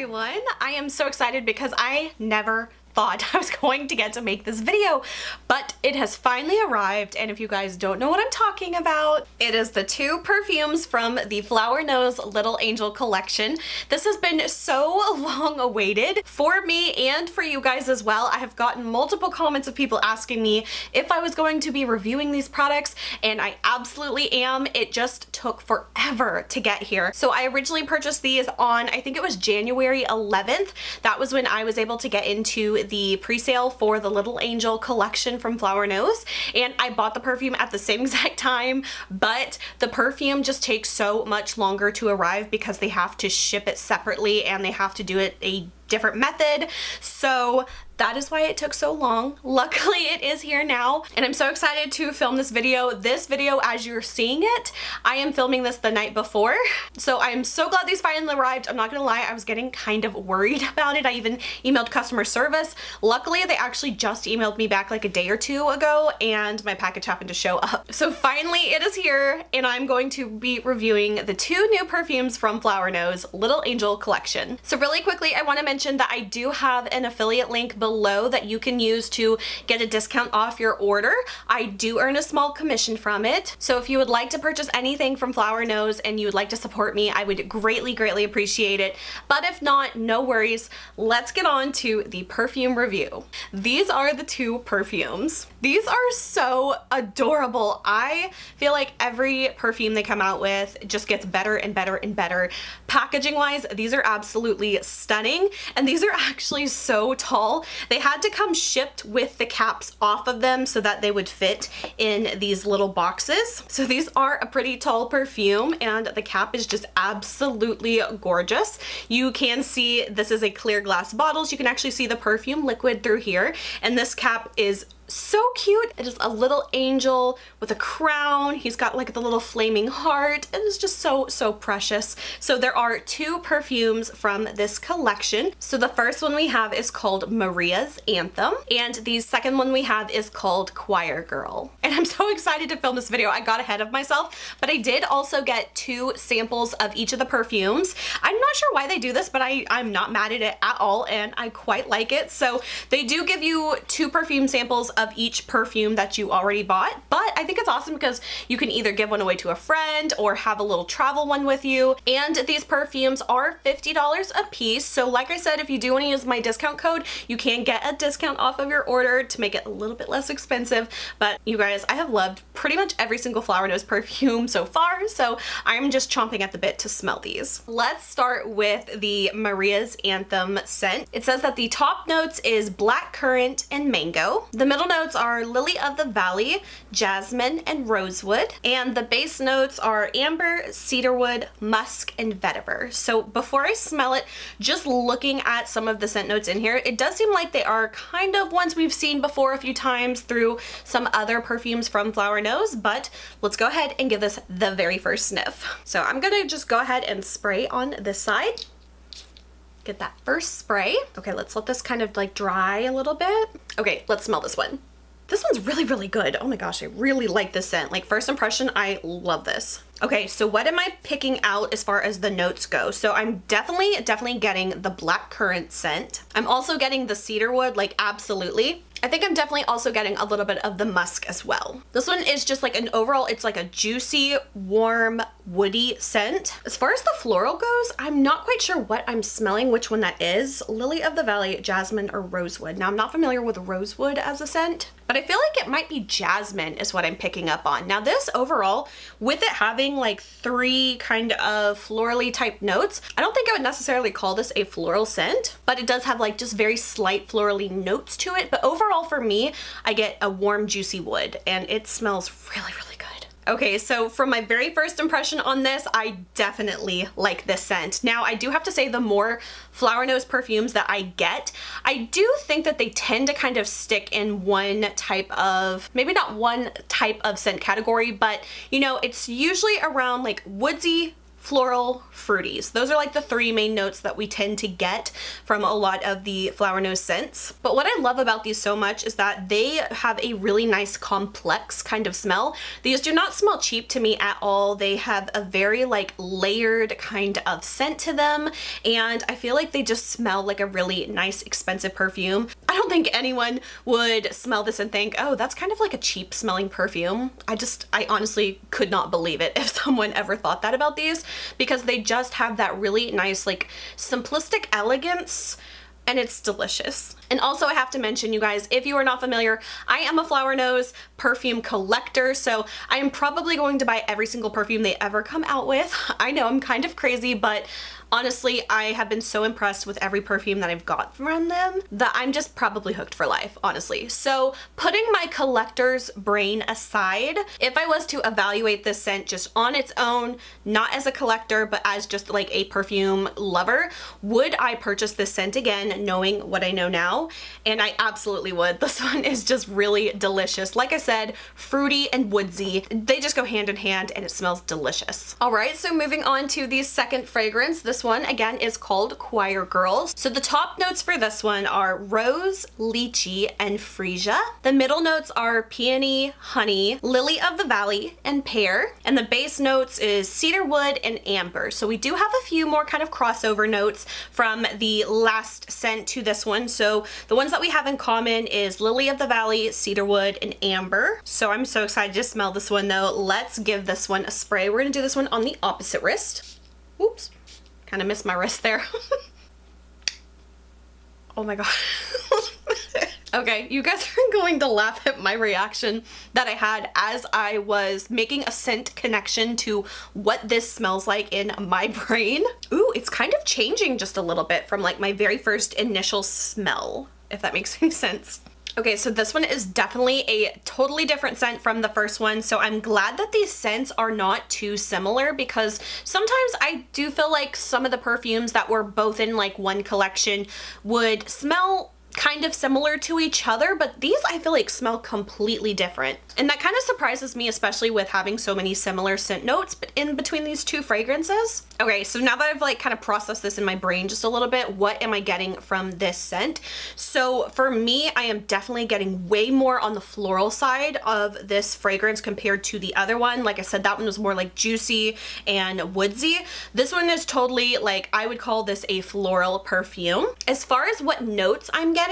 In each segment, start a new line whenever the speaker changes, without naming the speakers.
everyone. I am so excited because I never thought I was going to get to make this video, but it has finally arrived, and if you guys don't know what I'm talking about, it is the 2 perfumes from the Flower Nose Little Angel collection. This has been so long awaited for me and for you guys as well. I have gotten multiple comments of people asking me if I was going to be reviewing these products, and I absolutely am. It just took forever to get here. So I originally purchased these on, I think it was January 11th. That was when I was able to get into the pre-sale for the Little Angel collection from Flower Nose, and I bought the perfume at the same exact time, but the perfume just takes so much longer to arrive because they have to ship it separately and they have to do it a different method. So that is why it took so long. Luckily it is here now, and I'm so excited to film this video. This video, as you're seeing it, I am filming this the night before, so I'm so glad these finally arrived. I'm not gonna lie, I was getting kind of worried about it. I even emailed customer service. Luckily they actually just emailed me back like a day or 2 ago, and my package happened to show up. So finally it is here, and I'm going to be reviewing the 2 new perfumes from Flower Nose Little Angel collection. So really quickly, I want to mention that I do have an affiliate link below that you can use to get a discount off your order. I do earn a small commission from it. So if you would like to purchase anything from Flower Nose and you would like to support me, I would greatly appreciate it. But if not, no worries. Let's get on to the perfume review. These are the 2 perfumes. These are so adorable. I feel like every perfume they come out with just gets better and better and better. Packaging wise, these are absolutely stunning, and these are actually so tall. They had to come shipped with the caps off of them so that they would fit in these little boxes. So these are a pretty tall perfume, and the cap is just absolutely gorgeous. You can see this is a clear glass bottle, so you can actually see the perfume liquid through here, and this cap is so cute. It is a little angel with a crown. He's got like the little flaming heart. It is just so precious. So there are 2 perfumes from this collection. So the first one we have is called Maria's Anthem, and the second one we have is called Choir Girl. And I'm so excited to film this video. I got ahead of myself, but I did also get 2 samples of each of the perfumes. I'm not sure why they do this, but I'm not mad at it at all, and I quite like it. So they do give you 2 perfume samples of each perfume that you already bought, but I think it's awesome because you can either give one away to a friend or have a little travel one with you. And these perfumes are $50 a piece. So like I said, if you do want to use my discount code, you can get a discount off of your order to make it a little bit less expensive. But you guys, I have loved pretty much every single Flower Nose perfume so far, so I'm just chomping at the bit to smell these. Let's start with the Maria's Anthem scent. It says that the top notes is black currant and mango. The middle notes are lily of the valley, jasmine, and rosewood, and the base notes are amber, cedarwood, musk, and vetiver. So before I smell it, just looking at some of the scent notes in here, it does seem like they are kind of ones we've seen before a few times through some other perfumes from Flower Nose, but let's go ahead and give this the very first sniff. So I'm gonna just go ahead and spray on this side. Get that first spray. Okay, let's let this kind of like dry a little bit. Okay, let's smell this one. This one's really good. Oh my gosh, I really like this scent. Like, first impression, I love this. Okay, so what am I picking out as far as the notes go? So I'm definitely getting the black currant scent. I'm also getting the cedarwood, like absolutely. I think I'm definitely also getting a little bit of the musk as well. This one is just like an overall, it's like a juicy, warm, woody scent. As far as the floral goes, I'm not quite sure what I'm smelling, which one that is. Lily of the Valley, jasmine, or rosewood. Now I'm not familiar with rosewood as a scent, but I feel like it might be jasmine is what I'm picking up on. Now this overall, with it having like 3 kind of florally type notes, I don't think I would necessarily call this a floral scent, but it does have like just very slight florally notes to it. But overall for me, I get a warm, juicy wood, and it smells really good. Okay, so from my very first impression on this, I definitely like this scent. Now, I do have to say the more Flower Nose perfumes that I get, I do think that they tend to kind of stick in one type of, maybe not one type of scent category, but you know, it's usually around like woodsy, floral, fruities. Those are like the three main notes that we tend to get from a lot of the Flower Nose scents. But what I love about these so much is that they have a really nice complex kind of smell. These do not smell cheap to me at all. They have a very like layered kind of scent to them, and I feel like they just smell like a really nice expensive perfume. I don't think anyone would smell this and think, oh, that's kind of like a cheap smelling perfume. I honestly could not believe it if someone ever thought that about these, because they just have that really nice like simplistic elegance, and it's delicious. And also I have to mention, you guys, if you are not familiar, I am a Flower Nose perfume collector, so I am probably going to buy every single perfume they ever come out with. I know I'm kind of crazy, but honestly, I have been so impressed with every perfume that I've got from them that I'm just probably hooked for life, honestly. So putting my collector's brain aside, if I was to evaluate this scent just on its own, not as a collector, but as just like a perfume lover, would I purchase this scent again, knowing what I know now? And I absolutely would. This one is just really delicious. Like I said, fruity and woodsy. They just go hand in hand, and it smells delicious. All right, so moving on to the second fragrance. This one again is called Choir Girls. So the top notes for this one are rose, lychee, and freesia. The middle notes are peony, honey, lily of the valley, and pear. And the base notes is cedarwood and amber. So we do have a few more kind of crossover notes from the last scent to this one. So the ones that we have in common is lily of the valley, cedarwood, and amber. So I'm so excited to smell this one though. Let's give this one a spray. We're gonna do this one on the opposite wrist. Oops. Kind of missed my wrist there. Oh my god. Okay, you guys are going to laugh at my reaction that I had as I was making a scent connection to what this smells like in my brain. Ooh, it's kind of changing just a little bit from like my very first initial smell, if that makes any sense. Okay, so this one is definitely a totally different scent from the first one, so I'm glad that these scents are not too similar, because sometimes I do feel like some of the perfumes that were both in like one collection would smell kind of similar to each other, but these I feel like smell completely different. And that kind of surprises me, especially with having so many similar scent notes in between these two fragrances. Okay, so now that I've like kind of processed this in my brain just a little bit, what am I getting from this scent? So for me, I am definitely getting way more on the floral side of this fragrance compared to the other one. Like I said, that one was more like juicy and woodsy. This one is totally like, I would call this a floral perfume. As far as what notes I'm getting,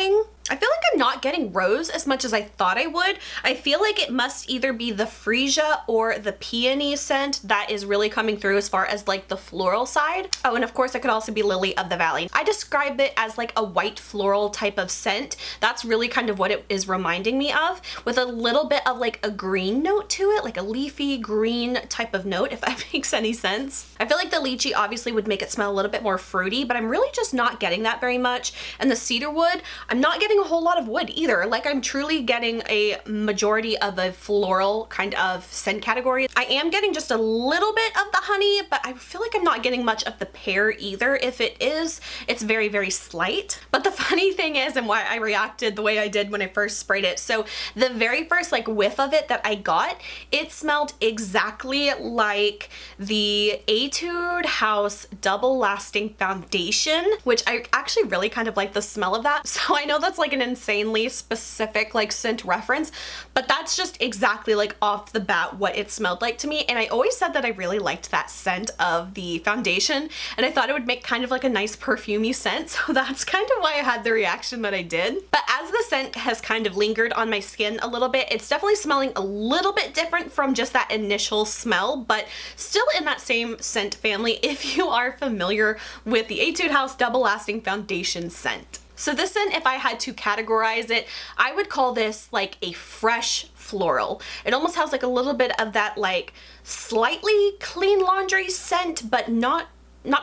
I feel like I'm not getting rose as much as I thought I would. I feel like it must either be the freesia or the peony scent that is really coming through as far as like the floral side. Oh, and of course it could also be lily of the valley. I describe it as like a white floral type of scent. That's really kind of what it is reminding me of, with a little bit of like a green note to it, like a leafy green type of note, if that makes any sense. I feel like the lychee obviously would make it smell a little bit more fruity, but I'm really just not getting that very much. And the cedarwood, I'm not getting a whole lot of wood either. Like, I'm truly getting a majority of a floral kind of scent category. I am getting just a little bit of the honey, but I feel like I'm not getting much of the pear either. If it is, it's very, very slight. But the funny thing is, and why I reacted the way I did when I first sprayed it, so the very first like whiff of it that I got, it smelled exactly like the Etude House Double Lasting Foundation, which I actually really kind of like the smell of that. So I know that's like an insanely specific like scent reference, but that's just exactly like off the bat what it smelled like to me. And I always said that I really liked that scent of the foundation, and I thought it would make kind of like a nice perfumey scent, so that's kind of why I had the reaction that I did. But as the scent has kind of lingered on my skin a little bit, it's definitely smelling a little bit different from just that initial smell, but still in that same scent family if you are familiar with the Etude House Double Lasting Foundation scent. So this scent, if I had to categorize it, I would call this like a fresh floral. It almost has like a little bit of that like slightly clean laundry scent, but not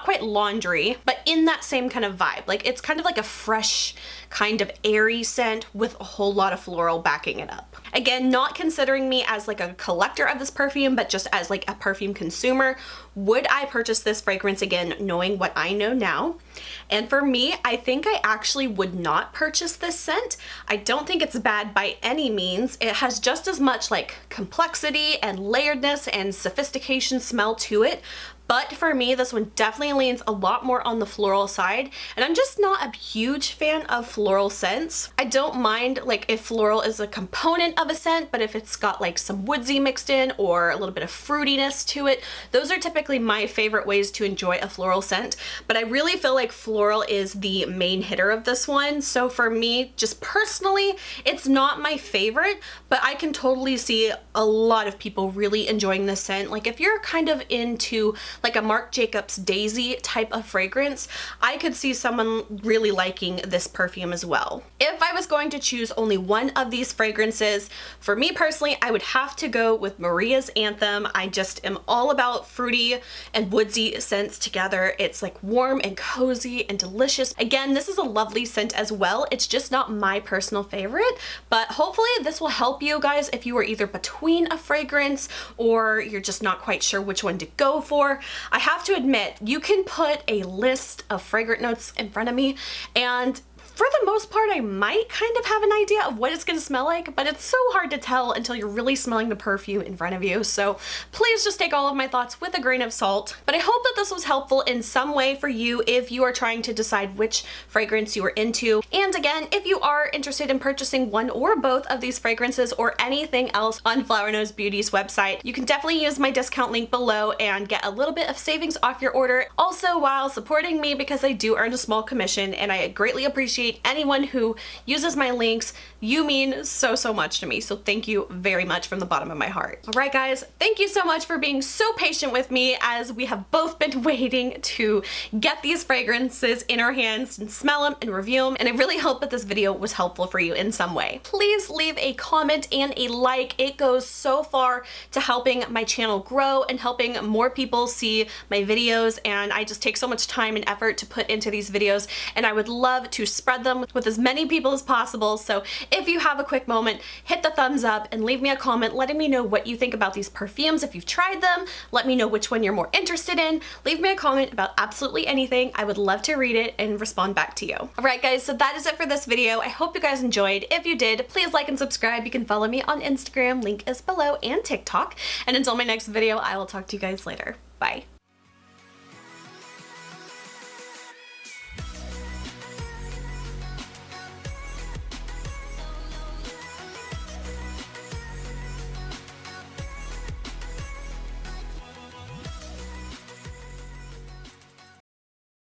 quite laundry, but in that same kind of vibe. Like, it's kind of like a fresh kind of airy scent with a whole lot of floral backing it up. Again, not considering me as like a collector of this perfume, but just as like a perfume consumer, would I purchase this fragrance again knowing what I know now? And for me, I think I actually would not purchase this scent. I don't think it's bad by any means. It has just as much like complexity and layeredness and sophistication smell to it, But for me, this one definitely leans a lot more on the floral side, and I'm just not a huge fan of floral scents. I don't mind like if floral is a component of a scent, but if it's got like some woodsy mixed in or a little bit of fruitiness to it, those are typically my favorite ways to enjoy a floral scent. But I really feel like floral is the main hitter of this one. So for me, just personally, it's not my favorite, but I can totally see a lot of people really enjoying this scent. Like if you're kind of into like a Marc Jacobs Daisy type of fragrance, I could see someone really liking this perfume as well. If I was going to choose only one of these fragrances, for me personally, I would have to go with Maria's Anthem. I just am all about fruity and woodsy scents together. It's like warm and cozy and delicious. Again, this is a lovely scent as well. It's just not my personal favorite, but hopefully this will help you guys if you are either between a fragrance or you're just not quite sure which one to go for. I have to admit, you can put a list of fragrant notes in front of me, and for the most part, I might kind of have an idea of what it's going to smell like, but it's so hard to tell until you're really smelling the perfume in front of you. So please just take all of my thoughts with a grain of salt. But I hope that this was helpful in some way for you if you are trying to decide which fragrance you are into. And again, if you are interested in purchasing one or both of these fragrances or anything else on Flower Nose Beauty's website, you can definitely use my discount link below and get a little bit of savings off your order. Also, while supporting me, because I do earn a small commission and I greatly appreciate anyone who uses my links. You mean so much to me, so thank you very much from the bottom of my heart. All right guys, thank you so much for being so patient with me as we have both been waiting to get these fragrances in our hands and smell them and review them, and I really hope that this video was helpful for you in some way. Please leave a comment and a like. It goes so far to helping my channel grow and helping more people see my videos, and I just take so much time and effort to put into these videos, and I would love to spread them with as many people as possible. So if you have a quick moment, hit the thumbs up and leave me a comment letting me know what you think about these perfumes. If you've tried them, let me know which one you're more interested in. Leave me a comment about absolutely anything. I would love to read it and respond back to you. All right guys, so that is it for this video. I hope you guys enjoyed. If you did, please like and subscribe. You can follow me on Instagram, link is below, and TikTok. And until my next video, I will talk to you guys later. Bye.